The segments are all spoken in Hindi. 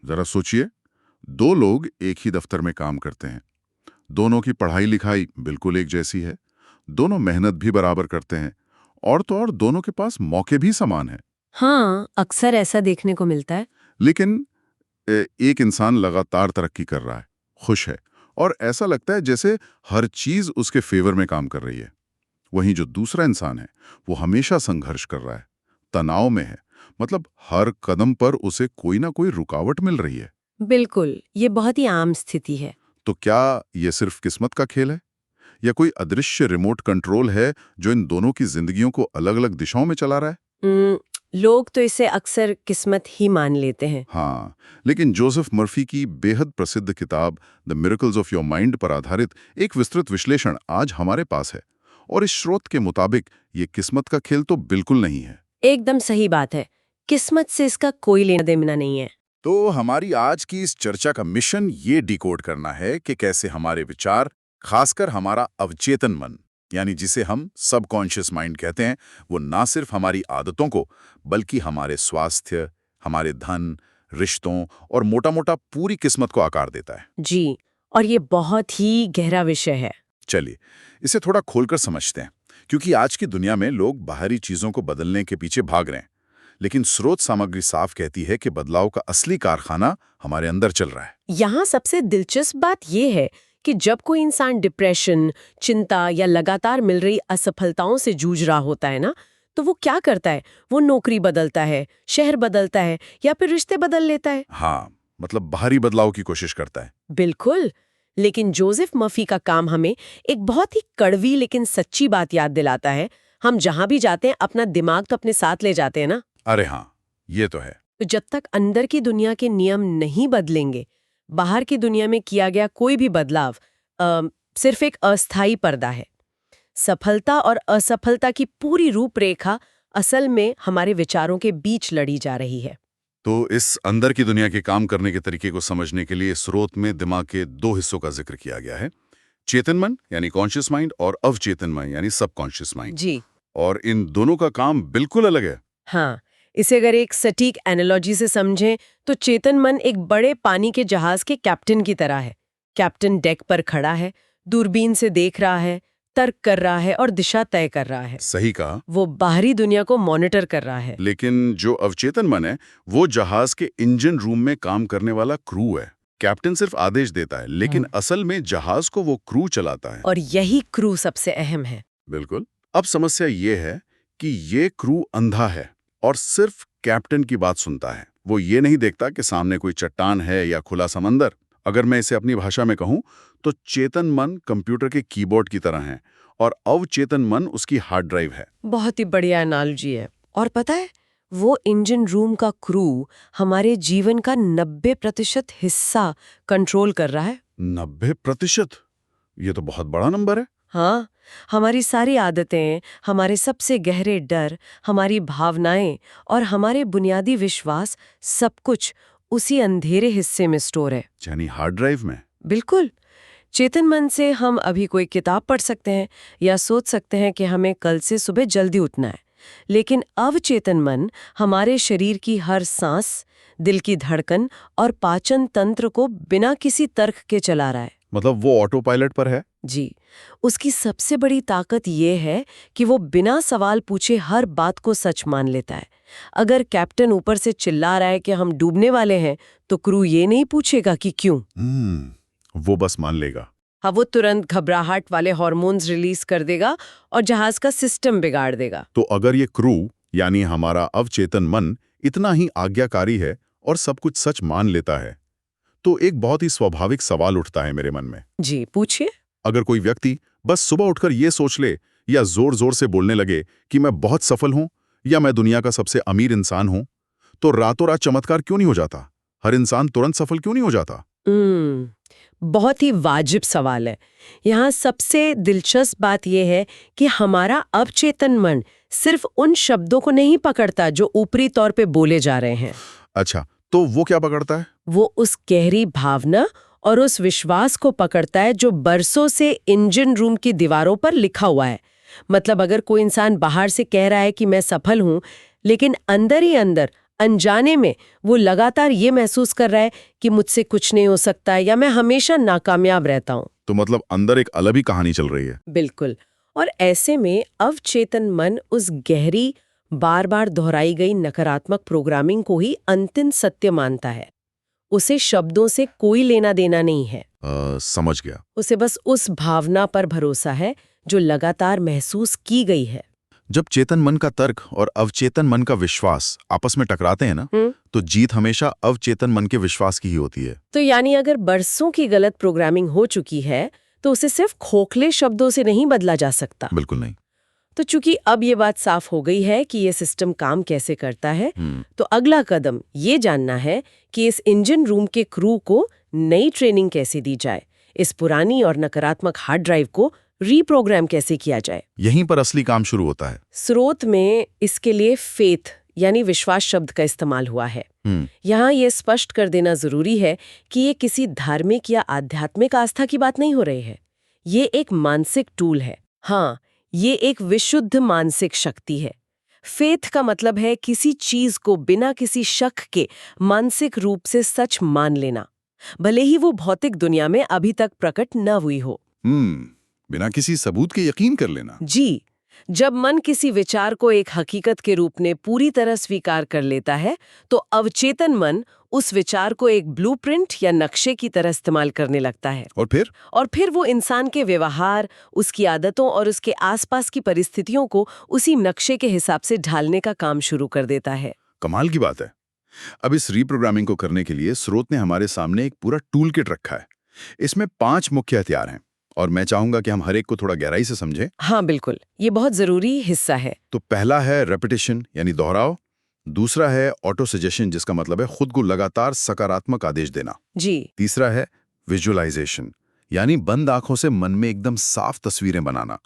जरा सोचिए, दो लोग एक ही दफ्तर में काम करते हैं। दोनों की पढ़ाई लिखाई बिल्कुल एक जैसी है। दोनों मेहनत भी बराबर करते हैं। और तो और दोनों के पास मौके भी समान हैं। हाँ, अक्सर ऐसा देखने को मिलता है। लेकिन एक इंसान लगातार तरक्की कर रहा है, खुश है, और ऐसा लगता है जैसे हर चीज उसके फेवर में काम कर रही है। वहीं जो दूसरा इंसान है, वो हमेशा संघर्ष कर रहा है, तनाव में है। मतलब हर कदम पर उसे कोई ना कोई रुकावट मिल रही है। बिल्कुल, ये बहुत ही आम स्थिति है। तो क्या ये सिर्फ किस्मत का खेल है, या कोई अदृश्य रिमोट कंट्रोल है जो इन दोनों की जिंदगियों को अलग-अलग दिशाओं में चला रहा है? उम, लोग तो इसे अक्सर किस्मत ही मान लेते हैं। हाँ, लेकिन जोसेफ मर्फी की बेहद प्रसिद्ध किताब the miracles of your mind पर आधारित एक विस्तृत विश्लेषण आज हमारे पास है। और इस स्रोत के मुताबिक ये किस्मत का खेल तो बिल्कुल नहीं है। एकदम सही बात है। किस्मत से इसका कोई लेना देना नहीं है। तो हमारी आज की इस चर्चा का मिशन ये डिकोड करना है कि कैसे हमारे विचार, खासकर हमारा अवचेतन मन, यानी जिसे हम सबकॉन्शियस माइंड कहते हैं, वो ना सिर्फ हमारी आदतों को, बल्कि हमारे स्वास्थ्य, हमारे धन, रिश्तों और मोटा-मोटा पूरी किस्मत को आकार देता है। जी, और ये बहुत ही गहरा विषय है। चलिए, इसे थोड़ा खोलकर समझते हैं, क्योंकि आज की दुनिया में लोग बाहरी चीजों को बदलने के पीछे भाग रहे हैं। लेकिन स्रोत सामग्री साफ कहती है कि बदलाव का असली कारखाना हमारे अंदर चल रहा है। यहाँ सबसे दिलचस्प बात यह है कि जब कोई इंसान डिप्रेशन, चिंता या लगातार मिल रही असफलताओं से जूझ रहा होता है ना, तो वो क्या करता है? वो नौकरी बदलता है, शहर बदलता है या फिर रिश्ते बदल लेता है। हाँ, मतलब बाहरी बदलाव की कोशिश करता है। बिल्कुल। लेकिन जोसेफ मर्फी का काम हमें एक बहुत ही कड़वी लेकिन सच्ची बात याद दिलाता है। हम जहां भी जाते हैं अपना दिमाग तो अपने साथ ले जाते हैं ना। अरे हाँ, ये तो है। तो जब तक अंदर की दुनिया के नियम नहीं बदलेंगे, बाहर की दुनिया में किया गया कोई भी बदलाव सिर्फ एक अस्थायी पर्दा है। सफलता और असफलता की पूरी रूपरेखा असल में हमारे विचारों के बीच लड़ी जा रही है। तो इस अंदर की दुनिया के काम करने के तरीके को समझने के लिए स्रोत में दिमाग के दो हिस्सों का जिक्र किया गया है। चेतन मन यानी कॉन्शियस माइंड, और अवचेतन मन यानी सबकॉन्शियस माइंड। जी और इन दोनों का काम बिल्कुल अलग है। हाँ, इसे अगर एक सटीक एनालॉजी से समझें तो चेतन मन एक बड़े पानी के जहाज के कैप्टन की तरह है। कैप्टन डेक पर खड़ा है, दूरबीन से देख रहा है, तर्क कर रहा है और दिशा तय कर रहा है। सही कहा। वो बाहरी दुनिया को मॉनिटर कर रहा है। लेकिन जो अवचेतन मन है, वो जहाज के इंजन रूम में काम करने वाला क्रू है। कैप्टन सिर्फ आदेश देता है, लेकिन असल में जहाज को वो क्रू चलाता है। और यही क्रू सबसे अहम है। बिल्कुल। अब समस्या ये है कि ये क्रू अंधा है और सिर्फ कैप्टन की बात सुनता है। वो ये नहीं देखता कि सामने कोई चट्टान है या खुला समंदर। अगर मैं इसे अपनी भाषा में कहूं, तो चेतन मन कंप्यूटर के कीबोर्ड की तरह है और अवचेतन मन उसकी हार्ड ड्राइव है। बहुत ही बढ़िया एनालॉजी है। और पता है, वो इंजन रूम का क्रू हमारे जीवन का 90% हिस्सा कंट्रोल कर रहा है। 90%? ये तो बहुत बड़ा नंबर है। हाँ, हमारी सारी आदतें, हमारे सबसे गहरे डर, हमारी भावनाएं और हमारे बुनियादी विश्वास, सब कुछ उसी अंधेरे हिस्से में स्टोर है। यानी हार्ड ड्राइव में। बिल्कुल। चेतन मन से हम अभी कोई किताब पढ़ सकते हैं या सोच सकते हैं कि हमें कल से सुबह जल्दी उठना है। लेकिन अवचेतन मन हमारे शरीर की हर सांस, दिल की धड़कन और पाचन तंत्र को बिना किसी तर्क के चला रहा है। मतलब वो ऑटो पायलट पर है। जी, उसकी सबसे बड़ी ताकत ये है कि वो बिना सवाल पूछे हर बात को सच मान लेता है। अगर कैप्टन ऊपर से चिल्ला रहा है कि हम डूबने वाले हैं, तो क्रू ये नहीं पूछेगा कि क्यों। वो बस मान लेगा। हाँ, वो तुरंत घबराहट वाले हार्मोन्स रिलीज कर देगा और जहाज का सिस्टम बिगाड़ देगा। तो अगर ये क्रू यानी हमारा अवचेतन मन इतना ही आज्ञाकारी है और सब कुछ सच मान लेता है, तो एक बहुत ही स्वाभाविक सवाल उठता है मेरे मन में। जी, पूछिए। अगर कोई व्यक्ति बस सुबह उठकर ये सोच ले या जोर जोर से बोलने लगे कि मैं बहुत सफल हूं या मैं दुनिया का सबसे अमीर इंसान हूं, तो रातों रात चमत्कार क्यों नहीं हो जाता? हर इंसान तुरंत सफल क्यों नहीं हो जाता? बहुत ही वाजिब सवाल है। यहाँ सबसे दिलचस्प बात यह है कि हमारा अवचेतन मन सिर्फ उन शब्दों को नहीं पकड़ता जो ऊपरी तौर पे बोले जा रहे हैं। अच्छा, तो वो क्या पकड़ता है? वो उस गहरी भावना और उस विश्वास को पकड़ता है जो बरसों से इंजन रूम की दीवारों पर लिखा हुआ है। मतलब अगर कोई इंसान बाहर से कह रहा है कि मैं सफल हूं, लेकिन अंदर ही अंदर अनजाने में वो लगातार ये महसूस कर रहा है कि मुझसे कुछ नहीं हो सकता या मैं हमेशा नाकामयाब रहता हूँ। तो मतलब अंदर एक अलग ही कहानी चल रही है। बिल्कुल। और ऐसे में अवचेतन मन उस गहरी, बार बार दोहराई गई नकारात्मक प्रोग्रामिंग को ही अंतिम सत्य मानता है। उसे शब्दों से कोई लेना देना नहीं है। समझ गया। उसे बस उस भावना पर भरोसा है जो लगातार महसूस की गई है। जब चेतन मन का तर्क और अवचेतन मन का विश्वास आपस में टकराते हैं ना, तो जीत हमेशा अवचेतन मन के विश्वास की ही होती है। तो यानी अगर बरसों की गलत प्रोग्रामिंग हो चुकी है तो उसे सिर्फ खोखले शब्दों से नहीं बदला जा सकता। बिल्कुल नहीं। तो चूंकि अब ये बात साफ हो गई है कि ये सिस्टम काम कैसे करता है, तो अगला कदम ये जानना है कि इस इंजन रूम के क्रू को नई ट्रेनिंग कैसे दी जाए, इस पुरानी और नकारात्मक हार्ड ड्राइव को रीप्रोग्राम कैसे किया जाए। यहीं पर असली काम शुरू होता है। स्रोत में इसके लिए फेथ यानी विश्वास शब्द का इस्तेमाल हुआ है। यहाँ ये स्पष्ट कर देना जरूरी है कि ये किसी धार्मिक या आध्यात्मिक आस्था की बात नहीं हो रही है। ये एक मानसिक टूल है। हाँ, ये एक विशुद्ध मानसिक शक्ति है। फेथ का मतलब है किसी चीज को बिना किसी शक के मानसिक रूप से सच मान लेना, भले ही वो भौतिक दुनिया में अभी तक प्रकट न हुई हो। बिना किसी सबूत के यकीन कर लेना। जी, जब मन किसी विचार को एक हकीकत के रूप में पूरी तरह स्वीकार कर लेता है, तो अवचेतन मन उस विचार को एक ब्लूप्रिंट या नक्शे की तरह इस्तेमाल करने लगता है। और फिर वो इंसान के व्यवहार, उसकी आदतों और उसके आसपास की परिस्थितियों को उसी नक्शे के हिसाब से ढालने का काम शुरू कर देता है। कमाल की बात है। अब इस रीप्रोग्रामिंग को करने के लिए स्रोत ने हमारे सामने एक पूरा टूल किट रखा है। इसमें 5 मुख्य हथियार हैं और मैं चाहूंगा कि हम हर एक को थोड़ा गहराई से समझें। हाँ बिल्कुल, ये बहुत जरूरी हिस्सा है। तो पहला है रेपिटेशन यानी दोहराव। दूसरा है ऑटो सजेशन, जिसका मतलब है खुद को लगातार सकारात्मक आदेश देना। जी। तीसरा है विजुअलाइजेशन यानी बंद आंखों से मन में एकदम साफ तस्वीरें बनाना।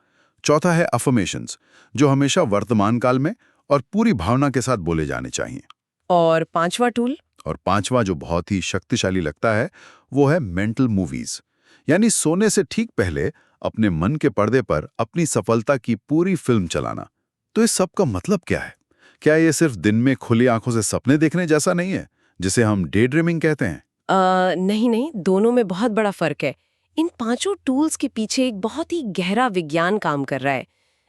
चौथा है अफर्मेशंस, जो हमेशा वर्तमान काल में और पूरी भावना के साथ बोले जाने चाहिए। और पांचवा टूल? और पांचवा, जो बहुत ही शक्तिशाली लगता है, वो है मेंटल मूवीज, यानी सोने से ठीक पहले अपने मन के पर्दे पर अपनी सफलता की पूरी फिल्म चलाना। तो इस सब का मतलब क्या है? क्या ये सिर्फ दिन में खुली आंखों से सपने देखने जैसा नहीं है, जिसे हम डे ड्रीमिंग कहते हैं? नहीं, दोनों में बहुत बड़ा फर्क है। इन पांचों टूल्स के पीछे एक बहुत ही गहरा विज्ञान काम कर रहा है।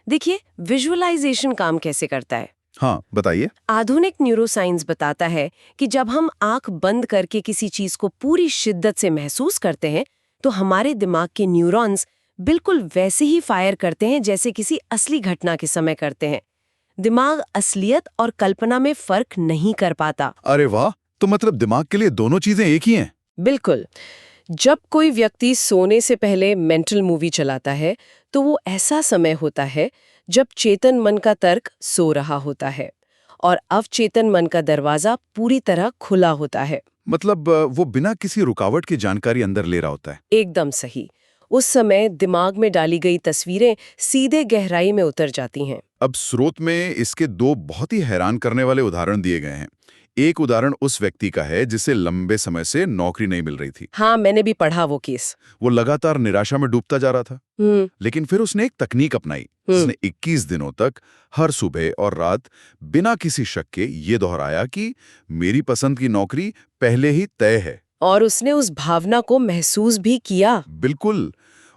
देखिए, विजुअलाइजेशन काम कैसे करता है। हाँ, बताइए। आधुनिक न्यूरोसाइंस बताता है कि जब हम आंख बंद करके किसी चीज को पूरी शिद्दत से महसूस करते हैं, तो हमारे दिमाग के न्यूरॉन्स बिल्कुल वैसे ही फायर करते हैं जैसे किसी असली घटना के समय करते हैं। दिमाग असलियत और कल्पना में फर्क नहीं कर पाता। अरे वाह, तो मतलब दिमाग के लिए दोनों चीजें एक ही हैं? बिल्कुल। जब कोई व्यक्ति सोने से पहले मेंटल मूवी चलाता है, तो वो ऐसा समय होता है जब चेतन मन का तर्क सो रहा होता है और अवचेतन मन का दरवाजा पूरी तरह खुला होता है। मतलब वो बिना किसी रुकावट की जानकारी अंदर ले रहा होता है। एकदम सही। उस समय दिमाग में डाली गई तस्वीरें सीधे गहराई में उतर जाती हैं। अब स्रोत में इसके 2 बहुत ही हैरान करने वाले उदाहरण दिए गए हैं। एक उदाहरण उस व्यक्ति का है जिसे लंबे समय से नौकरी नहीं मिल रही थी। हाँ, मैंने भी पढ़ा वो केस। वो लगातार निराशा में डूबता जा रहा था, लेकिन फिर उसने एक तकनीक अपनाई जिसने 21 दिनों तक हर सुबह और रात बिना किसी शक के ये दोहराया कि मेरी पसंद की नौकरी पहले ही तय है। और उसने उस भावना को महसूस भी किया। बिल्कुल,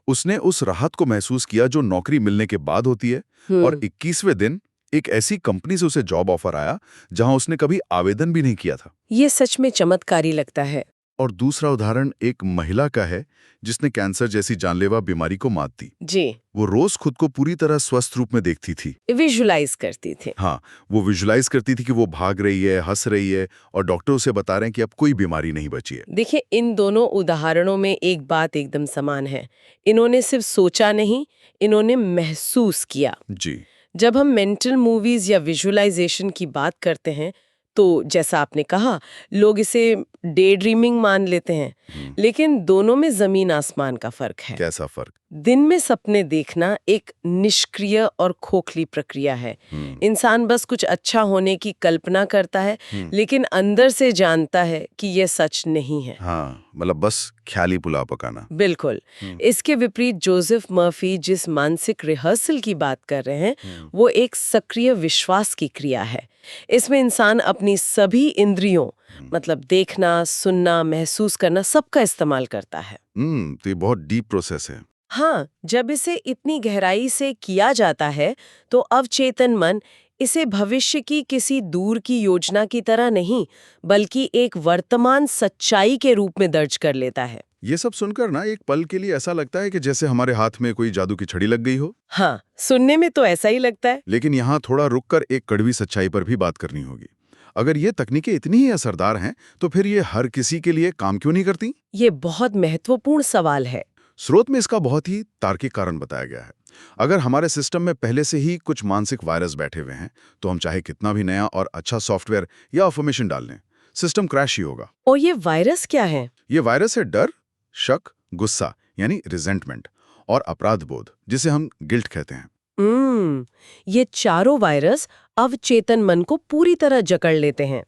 उसने उस राहत को महसूस किया जो नौकरी मिलने के बाद होती है। और 21वें दिन एक ऐसी कंपनी से उसे जॉब ऑफर आया जहां उसने कभी आवेदन भी नहीं किया था। ये सच में चमत्कारी लगता है। और दूसरा उदाहरण एक महिला का है जिसने कैंसर जैसी जानलेवा बीमारी को मात दी। जी। वो रोज खुद को पूरी तरह स्वस्थ रूप में देखती थी, विजुलाइज करती थी। हाँ, वो विजुलाइज करती थी कि वो भाग रही है, हंस रही है और डॉक्टर उसे बता रहे हैं कि अब कोई बीमारी नहीं बची है। देखिए, इन दोनों उदाहरणों में एक बात एकदम समान है। इन्होंने सिर्फ सोचा नहीं, इन्होंने महसूस किया। जी। जब हम मेंटल मूवीज या विजुअलाइजेशन की बात करते हैं, तो जैसा आपने कहा, लोग इसे डे ड्रीमिंग मान लेते हैं, लेकिन दोनों में जमीन आसमान का फर्क है। कैसा फर्क? दिन में सपने देखना एक निष्क्रिय और खोखली प्रक्रिया है। इंसान बस कुछ अच्छा होने की कल्पना करता है, लेकिन अंदर से जानता है कि ये सच नहीं है। हाँ, मतलब बस ख्याली पुलाव पकाना। बिल्कुल। इसके विपरीत जोसेफ मर्फी जिस मानसिक रिहर्सल की बात कर रहे हैं, वो एक सक्रिय विश्वास की क्रिया है। इसमें इंसान अपनी सभी इंद्रियों, मतलब देखना, सुनना, महसूस करना, सबका इस्तेमाल करता है। तो ये बहुत डीप प्रोसेस है। हाँ, जब इसे इतनी गहराई से किया जाता है, तो अवचेतन मन इसे भविष्य की किसी दूर की योजना की तरह नहीं, बल्कि एक वर्तमान सच्चाई के रूप में दर्ज कर लेता है। ये सब सुनकर ना एक पल के लिए ऐसा लगता है कि जैसे हमारे हाथ में कोई जादू की छड़ी लग गई हो। हाँ, सुनने में तो ऐसा ही लगता है। लेकिन यहाँ थोड़ा रुककर एक कड़वी सच्चाई पर भी बात करनी होगी। अगर ये तकनीकें इतनी ही असरदार हैं, तो फिर ये हर किसी के लिए काम क्यों नहीं करती? ये बहुत महत्वपूर्ण सवाल है। स्रोत में इसका बहुत ही तार्किक कारण बताया गया है। अगर हमारे सिस्टम में पहले से ही कुछ मानसिक वायरस बैठे हुए हैं, तो हम चाहे कितना भी नया और अच्छा सॉफ्टवेयर या अफर्मेशन डाल लें, सिस्टम क्रैश ही होगा। और ये वायरस क्या है? ये वायरस है डर, शक, गुस्सा यानी रिजेंटमेंट और अपराध बोध, जिसे हम गिल्ट कहते हैं। ये चारों वायरस अवचेतन मन को पूरी तरह जकड़ लेते हैं।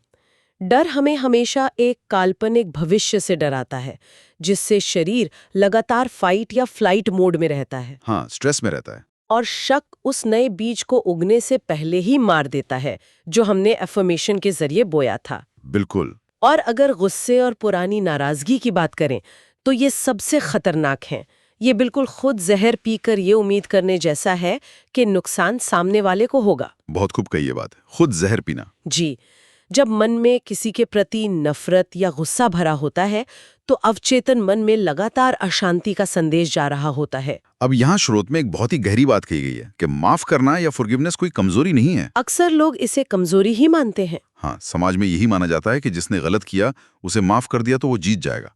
डर हमें हमेशा एक काल्पनिक भविष्य से डराता है, जिससे शरीर लगातार फाइट या फ्लाइट मोड में रहता है। हाँ, स्ट्रेस में रहता है। और शक उस नए बीज को उगने से पहले ही मार देता है, जो हमने अफर्मेशन के जरिए बोया था। बिल्कुल। और अगर गुस्से और पुरानी नाराजगी की बात करें, तो ये सबसे खतरनाक हैं। ये बिल्कुल खुद जहर पीकर ये उम्मीद करने जैसा है कि नुकसान सामने वाले को होगा। बहुत खूब कही ये बात, खुद जहर पीना। जी, जब मन में किसी के प्रति नफरत या गुस्सा भरा होता है, तो अवचेतन मन में लगातार अशांति का संदेश जा रहा होता है। अब यहाँ स्रोत में एक बहुत ही गहरी बात कही गई है कि माफ करना या फॉरगिवनेस कोई कमजोरी नहीं है। अक्सर लोग इसे कमजोरी ही मानते हैं। हाँ, समाज में यही माना जाता है कि जिसने गलत किया उसे माफ कर दिया तो वो जीत जाएगा।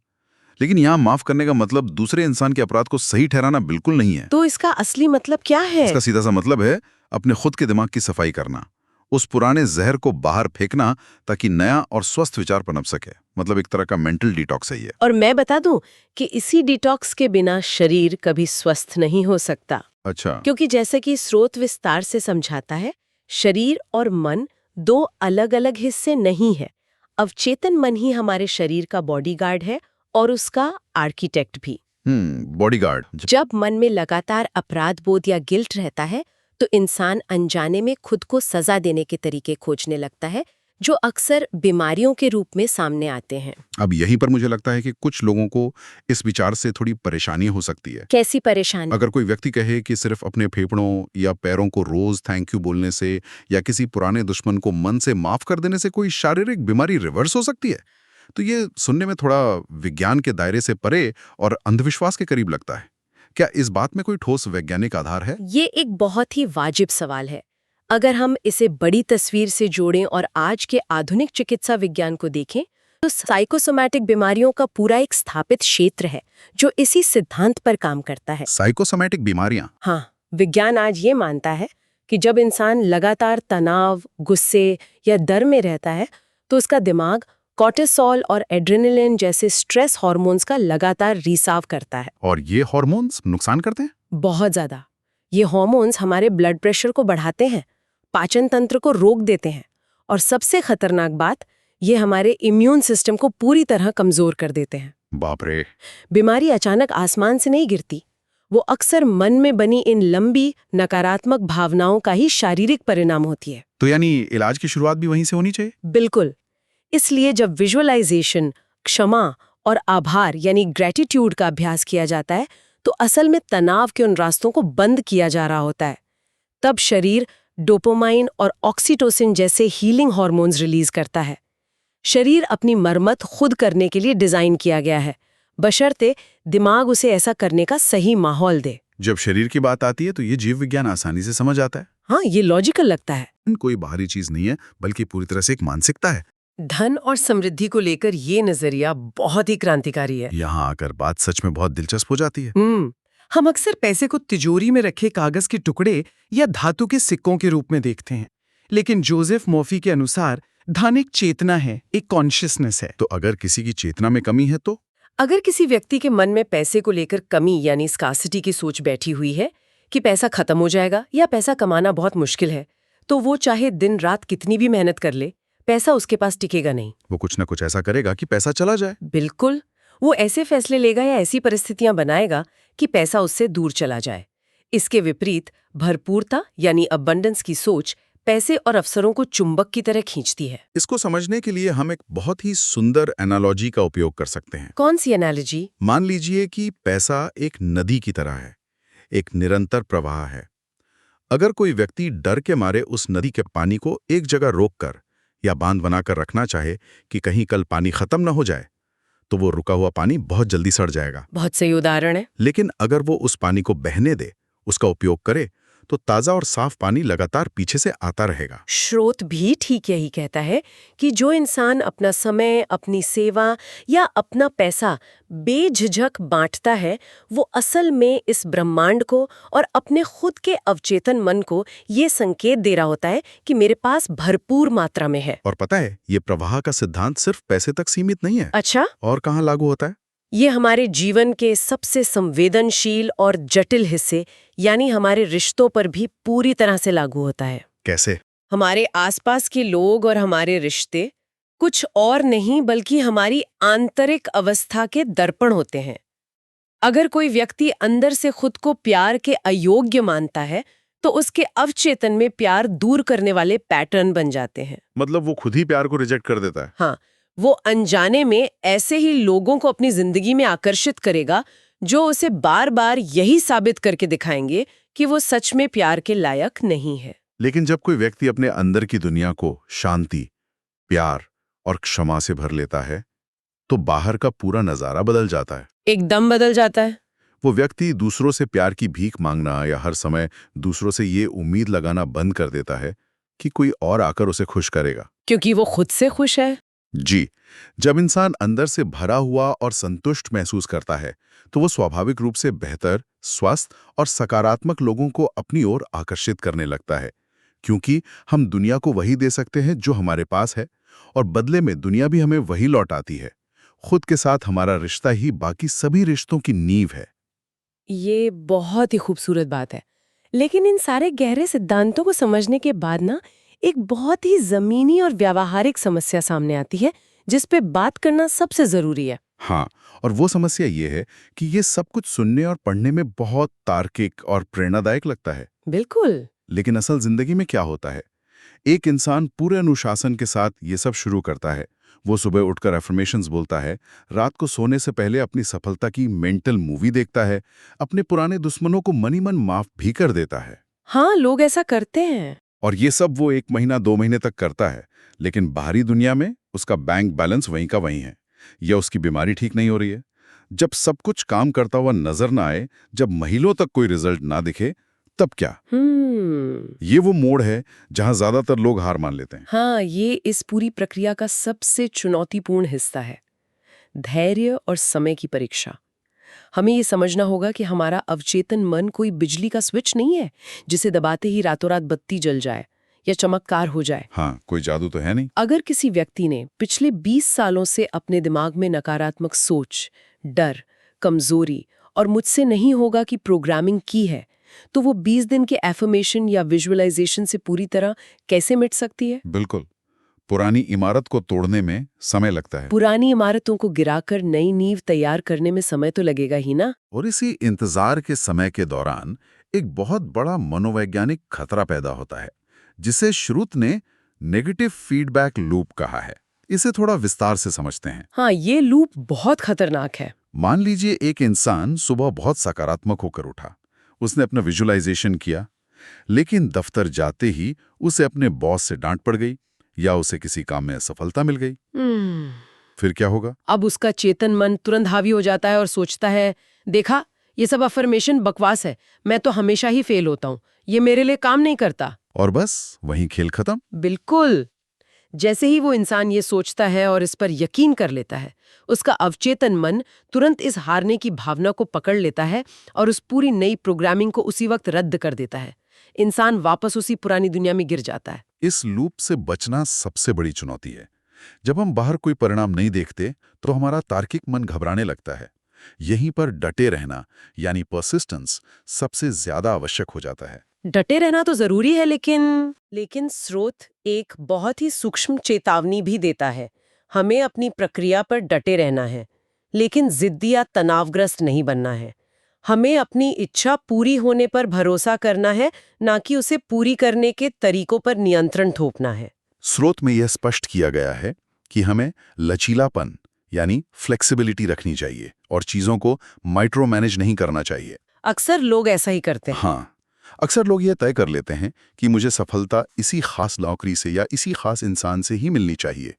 लेकिन यहाँ माफ करने का मतलब दूसरे इंसान के अपराध को सही ठहराना बिल्कुल नहीं है। तो इसका असली मतलब क्या है? इसका सीधा सा मतलब है अपने खुद के दिमाग की सफाई करना, उस पुराने जहर को बाहर फेंकना, ताकि नया और स्वस्थ विचार पनप सके। मतलब एक तरह का मेंटल डिटॉक्स है ये। और मैं बता दूं कि इसी डिटॉक्स के बिना शरीर कभी स्वस्थ नहीं हो सकता। अच्छा। क्योंकि जैसे कि स्रोत विस्तार से समझाता है, शरीर और मन दो अलग अलग हिस्से नहीं है। अवचेतन मन ही हमारे शरीर का बॉडीगार्ड है और उसका आर्किटेक्ट भी। बॉडीगार्ड। जब मन में लगातार अपराध बोध या गिल्ट रहता है, तो इंसान अनजाने में खुद को सजा देने के तरीके खोजने लगता है, जो अक्सर बीमारियों के रूप में सामने आते हैं। अब यहीं पर मुझे लगता है कि कुछ लोगों को इस विचार से थोड़ी परेशानी हो सकती है। कैसी परेशानी? अगर कोई व्यक्ति कहे कि सिर्फ अपने फेफड़ों या पैरों को रोज थैंक यू बोलने से या किसी पुराने दुश्मन को मन से माफ कर देने से कोई शारीरिक बीमारी रिवर्स हो सकती है, तो ये सुनने में थोड़ा विज्ञान के दायरे से परे और अंधविश्वास के करीब लगता है। क्या इस बात में कोई ठोस वैज्ञानिक आधार है? ये एक बहुत ही वाजिब सवाल है। अगर हम इसे बड़ी तस्वीर से जोड़ें और आज के आधुनिक चिकित्सा विज्ञान को देखें, तो साइकोसोमैटिक बीमारियों का पूरा एक स्थापित क्षेत्र है जो इसी सिद्धांत पर काम करता है। साइकोसोमैटिक बीमारियां? हाँ, विज्ञान आज ये मानता है कि जब इंसान लगातार तनाव, गुस्से या डर में रहता है, तो उसका दिमाग कॉर्टिसोल और एड्रेनलिन जैसे स्ट्रेस हार्मोन्स का लगातार रिसाव करता है। और ये हार्मोन्स नुकसान करते हैं? बहुत ज्यादा। ये हार्मोन्स हमारे ब्लड प्रेशर को बढ़ाते हैं, पाचन तंत्र को रोक देते हैं, और सबसे खतरनाक बात, ये हमारे इम्यून सिस्टम को पूरी तरह कमजोर कर देते हैं। बाप रे। बीमारी अचानक आसमान से नहीं गिरती, वो अक्सर मन में बनी इन लंबी नकारात्मक भावनाओं का ही शारीरिक परिणाम होती है। तो यानी इलाज की शुरुआत भी वहीं से होनी चाहिए? बिल्कुल। इसलिए जब विजुअलाइजेशन, क्षमा और आभार यानी ग्रेटिट्यूड का अभ्यास किया जाता है, तो असल में तनाव के उन रास्तों को बंद किया जा रहा होता है। तब शरीर डोपामाइन और ऑक्सीटोसिन जैसे हीलिंग हार्मोन्स रिलीज करता है। शरीर अपनी मरम्मत खुद करने के लिए डिजाइन किया गया है, बशर्ते दिमाग उसे ऐसा करने का सही माहौल दे। जब शरीर की बात आती है तो ये जीव विज्ञान आसानी से समझ आता है। हाँ, ये लॉजिकल लगता है। कोई बाहरी चीज नहीं है, बल्कि पूरी तरह से एक मानसिकता है। धन और समृद्धि को लेकर ये नजरिया बहुत ही क्रांतिकारी है। यहाँ आकर बात सच में बहुत दिलचस्प हो जाती है। हम अक्सर पैसे को तिजोरी में रखे कागज के टुकड़े या धातु के सिक्कों के रूप में देखते हैं, लेकिन जोसेफ मर्फी के अनुसार धन एक चेतना है, एक कॉन्शियसनेस है। तो अगर किसी की चेतना में कमी है तो? अगर किसी व्यक्ति के मन में पैसे को लेकर कमी यानी स्कार्सिटी की सोच बैठी हुई है कि पैसा खत्म हो जाएगा या पैसा कमाना बहुत मुश्किल है, तो वो चाहे दिन रात कितनी भी मेहनत कर ले, पैसा उसके पास टिकेगा नहीं। वो कुछ ना कुछ ऐसा करेगा कि पैसा चला जाए। बिल्कुल, वो ऐसे फैसले लेगा या ऐसी परिस्थितियां बनाएगा कि पैसा उससे दूर चला जाए। इसके विपरीत भरपूरता यानी अबंडेंस की सोच पैसे और अवसरों को चुंबक की तरह खींचती है। इसको समझने के लिए हम एक बहुत ही सुंदर एनालॉजी का उपयोग कर सकते हैं। कौन सी एनालॉजी? मान लीजिए कि पैसा एक नदी की तरह है, एक निरंतर प्रवाह है। अगर कोई व्यक्ति डर के मारे उस नदी के पानी को एक जगह रोककर या बांध बनाकर रखना चाहे कि कहीं कल पानी खत्म न हो जाए, तो वो रुका हुआ पानी बहुत जल्दी सड़ जाएगा। बहुत सही उदाहरण है। लेकिन अगर वो उस पानी को बहने दे, उसका उपयोग करे, तो ताज़ा और साफ पानी लगातार पीछे से आता रहेगा। स्रोत भी ठीक यही कहता है कि जो इंसान अपना समय, अपनी सेवा या अपना पैसा बेझिझक बांटता है, वो असल में इस ब्रह्मांड को और अपने खुद के अवचेतन मन को ये संकेत दे रहा होता है कि मेरे पास भरपूर मात्रा में है। और पता है, ये प्रवाह का सिद्धांत सिर्फ पैसे तक सीमित नहीं है। अच्छा? और कहाँ लागू होता है? ये हमारे जीवन के सबसे संवेदनशील और जटिल हिस्से यानी हमारे रिश्तों पर भी पूरी तरह से लागू होता है। कैसे? हमारे आसपास के लोग और हमारे रिश्ते कुछ और नहीं बल्कि हमारी आंतरिक अवस्था के दर्पण होते हैं। अगर कोई व्यक्ति अंदर से खुद को प्यार के अयोग्य मानता है, तो उसके अवचेतन में प्यार दूर करने वाले पैटर्न बन जाते हैं। मतलब वो खुद ही प्यार को रिजेक्ट कर देता है। हाँ, वो अनजाने में ऐसे ही लोगों को अपनी जिंदगी में आकर्षित करेगा जो उसे बार बार यही साबित करके दिखाएंगे कि वो सच में प्यार के लायक नहीं है। लेकिन जब कोई व्यक्ति अपने अंदर की दुनिया को शांति, प्यार और क्षमा से भर लेता है, तो बाहर का पूरा नजारा बदल जाता है। एकदम बदल जाता है। वो व्यक्ति दूसरों से प्यार की भीख मांगना या हर समय दूसरों से ये उम्मीद लगाना बंद कर देता है कि कोई और आकर उसे खुश करेगा, क्योंकि वो खुद से खुश है। जी। जब इंसान अंदर से भरा हुआ और संतुष्ट महसूस करता है, तो वो स्वाभाविक रूप से बेहतर, स्वस्थ और सकारात्मक लोगों को अपनी ओर आकर्षित करने लगता है, क्योंकि हम दुनिया को वही दे सकते हैं जो हमारे पास है, और बदले में दुनिया भी हमें वही लौटाती है। खुद के साथ हमारा रिश्ता ही बाकी सभी रिश्तों की नींव है। ये बहुत ही खूबसूरत बात है। लेकिन इन सारे गहरे सिद्धांतों को समझने के बाद ना, एक बहुत ही जमीनी और व्यावहारिक समस्या सामने आती है जिस पे बात करना सबसे जरूरी है। हाँ, और वो समस्या ये है कि ये सब कुछ सुनने और पढ़ने में बहुत तार्किक और प्रेरणादायक लगता है। बिल्कुल। लेकिन असल जिंदगी में क्या होता है? एक इंसान पूरे अनुशासन के साथ ये सब शुरू करता है। वो सुबह उठकर अफर्मेशंस बोलता है, रात को सोने से पहले अपनी सफलता की मेंटल मूवी देखता है, अपने पुराने दुश्मनों को मनी मन माफ भी कर देता है। हाँ, लोग ऐसा करते हैं। और ये सब वो 1 महीना 2 महीने तक करता है, लेकिन बाहरी दुनिया में उसका बैंक बैलेंस वहीं का वहीं है, या उसकी बीमारी ठीक नहीं हो रही है। जब सब कुछ काम करता हुआ नजर ना आए, जब महीनों तक कोई रिजल्ट ना दिखे, तब क्या? ये वो मोड़ है जहां ज्यादातर लोग हार मान लेते हैं। हाँ, ये इस पूरी प्रक्रिया का सबसे चुनौतीपूर्ण हिस्सा है, धैर्य और समय की परीक्षा। हमें ये समझना होगा कि हमारा अवचेतन मन कोई बिजली का स्विच नहीं है जिसे दबाते ही रातों रात बत्ती जल जाए या चमत्कार हो जाए। हाँ, कोई जादू तो है नहीं। अगर किसी व्यक्ति ने पिछले 20 सालों से अपने दिमाग में नकारात्मक सोच, डर, कमजोरी और मुझसे नहीं होगा की प्रोग्रामिंग की है, तो वो 20 दिन के एफर्मेशन या विजुअलाइजेशन से पूरी तरह कैसे मिट सकती है? बिल्कुल। पुरानी इमारत को तोड़ने में समय लगता है। पुरानी इमारतों को गिराकर नई नींव तैयार करने में समय तो लगेगा ही ना। और इसी इंतजार के समय के दौरान एक बहुत बड़ा मनोवैज्ञानिक खतरा पैदा होता है, जिसे श्रुत ने नेगेटिव फीडबैक लूप कहा है। इसे थोड़ा विस्तार से समझते हैं। हाँ, ये लूप बहुत खतरनाक है। मान लीजिए एक इंसान सुबह बहुत सकारात्मक होकर उठा, उसने अपना विजुअलाइजेशन किया, लेकिन दफ्तर जाते ही उसे अपने बॉस से डांट पड़ गई या उसे किसी काम में असफलता मिल गई। फिर क्या होगा? अब उसका चेतन मन तुरंत हावी हो जाता है और सोचता है, देखा, ये सब अफर्मेशन बकवास है, मैं तो हमेशा ही फेल होता हूँ, ये मेरे लिए काम नहीं करता। और बस वहीं खेल खत्म। बिल्कुल। जैसे ही वो इंसान ये सोचता है और इस पर यकीन कर लेता है, उसका अवचेतन मन तुरंत इस हारने की भावना को पकड़ लेता है और उस पूरी नई प्रोग्रामिंग को उसी वक्त रद्द कर देता है। इंसान वापस उसी पुरानी दुनिया में गिर जाता है। इस लूप से बचना सबसे बड़ी चुनौती है, जब हम बाहर कोई परिणाम नहीं देखते तो हमारा तार्किक मन घबराने लगता है। यहीं पर डटे रहना यानी परसिस्टेंस सबसे ज्यादा आवश्यक हो जाता है। डटे रहना तो जरूरी है, लेकिन स्रोत एक बहुत ही सूक्ष्म चेतावनी भी देता है। हमें अपनी प्रक्रिया पर डटे रहना है, लेकिन जिद्दी या तनावग्रस्त नहीं बनना है। हमें अपनी इच्छा पूरी होने पर भरोसा करना है, ना कि उसे पूरी करने के तरीकों पर नियंत्रण थोपना है। स्रोत में यह स्पष्ट किया गया है कि हमें लचीलापन यानी फ्लेक्सिबिलिटी रखनी चाहिए और चीजों को माइक्रो मैनेज नहीं करना चाहिए। अक्सर लोग ऐसा ही करते हैं। हाँ, अक्सर लोग यह तय कर लेते हैं कि मुझे सफलता इसी खास नौकरी से या इसी खास इंसान से ही मिलनी चाहिए।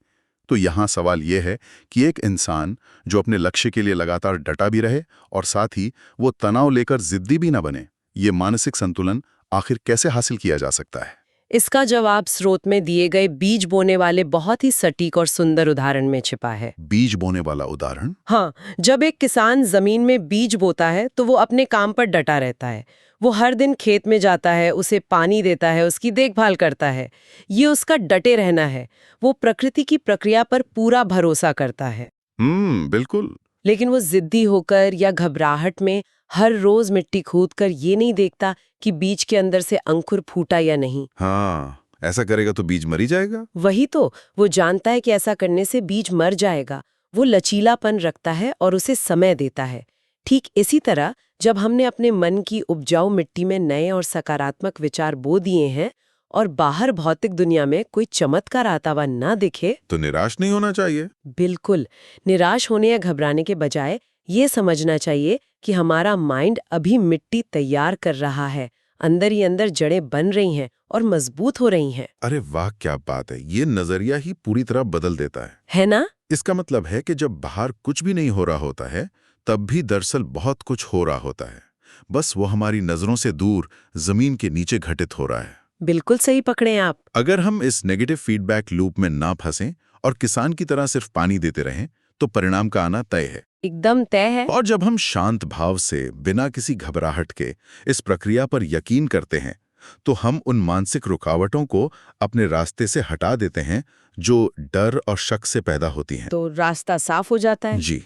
तो यहाँ सवाल यह है कि एक इंसान जो अपने लक्ष्य के लिए लगातार डटा भी रहे और साथ ही वो तनाव लेकर जिद्दी भी ना बने, ये मानसिक संतुलन आखिर कैसे हासिल किया जा सकता है? इसका जवाब स्रोत में दिए गए बीज बोने वाले बहुत ही सटीक और सुंदर उदाहरण में छिपा है। बीज बोने वाला उदाहरण? हाँ, जब एक किसान जमीन में बीज बोता है तो वो अपने काम पर डटा रहता है। वो हर दिन खेत में जाता है, उसे पानी देता है, उसकी देखभाल करता है। ये उसका डटे रहना है। वो प्रकृति की प्रक्रिया पर पूरा भरोसा करता है। बिल्कुल। लेकिन वो जिद्दी होकर या घबराहट में हर रोज मिट्टी खोदकर ये नहीं देखता कि बीज के अंदर से अंकुर फूटा या नहीं। हाँ, ऐसा करेगा तो बीज मर ही जाएगा। वही तो, वो जानता है कि ऐसा करने से बीज मर जाएगा। वो लचीलापन रखता है और उसे समय देता है। ठीक इसी तरह जब हमने अपने मन की उपजाऊ मिट्टी में नए और सकारात्मक विचार बो दिए हैं और बाहर भौतिक दुनिया में कोई चमत्कार आता हुआ ना दिखे, तो निराश नहीं होना चाहिए। बिल्कुल, निराश होने या घबराने के बजाय ये समझना चाहिए कि हमारा माइंड अभी मिट्टी तैयार कर रहा है, अंदर ही अंदर जड़ें बन रही हैं और मजबूत हो रही हैं। अरे वाह, क्या बात है! ये नजरिया ही पूरी तरह बदल देता है ना? इसका मतलब है कि जब बाहर कुछ भी नहीं हो रहा होता है, तब भी दरअसल बहुत कुछ हो रहा होता है। बस वो हमारी नजरों से दूर जमीन के नीचे घटित हो रहा है। बिल्कुल सही पकड़े आप। अगर हम इस नेगेटिव फीडबैक लूप में ना फंसें और किसान की तरह सिर्फ पानी देते रहें, तो परिणाम का आना तय है। एकदम तय है। और जब हम शांत भाव से बिना किसी घबराहट के इस प्रक्रिया पर यकीन करते हैं, तो हम उन मानसिक रुकावटों को अपने रास्ते से हटा देते हैं जो डर और शक से पैदा होती हैं। तो रास्ता साफ हो जाता है। जी,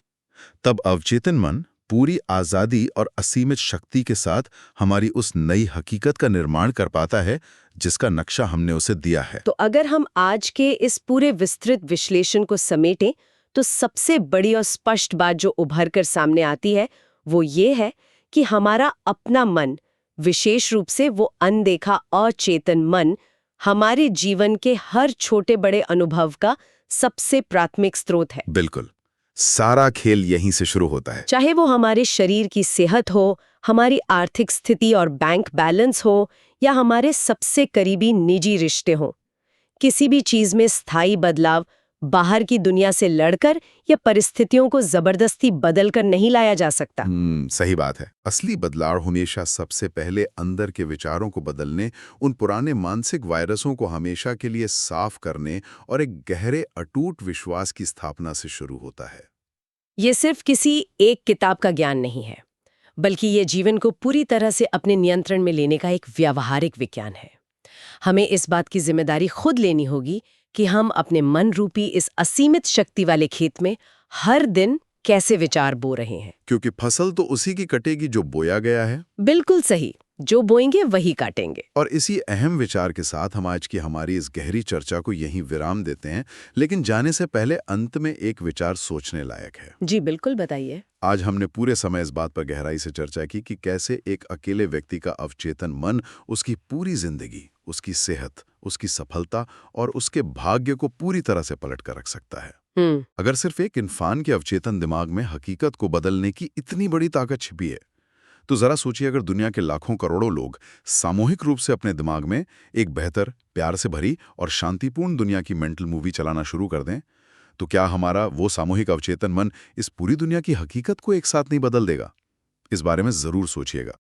तब अवचेतन मन पूरी आजादी और असीमित शक्ति के साथ हमारी उस नई हकीकत का निर्माण कर पाता है जिसका नक्शा हमने उसे दिया है। तो अगर हम आज के इस पूरे विस्तृत विश्लेषण को समेटें, तो सबसे बड़ी और स्पष्ट बात जो उभर कर सामने आती है वो ये है कि हमारा अपना मन, विशेष रूप से वो अनदेखा अचेतन मन, हमारे जीवन के हर छोटे बड़े अनुभव का सबसे प्राथमिक स्रोत है। बिल्कुल, सारा खेल यहीं से शुरू होता है। चाहे वो हमारे शरीर की सेहत हो, हमारी आर्थिक स्थिति और बैंक बैलेंस हो, या हमारे सबसे करीबी निजी रिश्ते हों, किसी भी चीज में स्थायी बदलाव बाहर की दुनिया से लड़कर या परिस्थितियों को जबरदस्ती बदलकर नहीं लाया जा सकता। सही बात है। असली बदलाव हमेशा सबसे पहले अंदर के विचारों को बदलने, उन पुराने मानसिक वायरसों को हमेशा के लिए साफ करने और एक गहरे अटूट विश्वास की स्थापना से शुरू होता है। ये सिर्फ किसी एक किताब का ज्ञान नहीं है, बल्कि ये जीवन को पूरी तरह से अपने नियंत्रण में लेने का एक व्यावहारिक विज्ञान है। हमें इस बात की जिम्मेदारी खुद लेनी होगी कि हम अपने मन रूपी इस असीमित शक्ति वाले खेत में हर दिन कैसे विचार बो रहे हैं। क्योंकि फसल तो उसी की कटेगी जो बोया गया है। बिल्कुल सही, जो बोएंगे वही काटेंगे। और इसी अहम विचार के साथ हम आज की हमारी इस गहरी चर्चा को यहीं विराम देते हैं, लेकिन जाने से पहले अंत में एक विचार सोचने लायक है। जी बिल्कुल, बताइए। आज हमने पूरे समय इस बात पर गहराई से चर्चा की कि कैसे एक अकेले व्यक्ति का अवचेतन मन उसकी पूरी जिंदगी, उसकी सेहत, उसकी सफलता और उसके भाग्य को पूरी तरह से पलट कर रख सकता है। अगर सिर्फ एक इंसान के अवचेतन दिमाग में हकीकत को बदलने की इतनी बड़ी ताकत छिपी है, तो जरा सोचिए अगर दुनिया के लाखों करोड़ों लोग सामूहिक रूप से अपने दिमाग में एक बेहतर, प्यार से भरी और शांतिपूर्ण दुनिया की मेंटल मूवी चलाना शुरू कर दें, तो क्या हमारा वो सामूहिक अवचेतन मन इस पूरी दुनिया की हकीकत को एक साथ नहीं बदल देगा? इस बारे में जरूर सोचिएगा।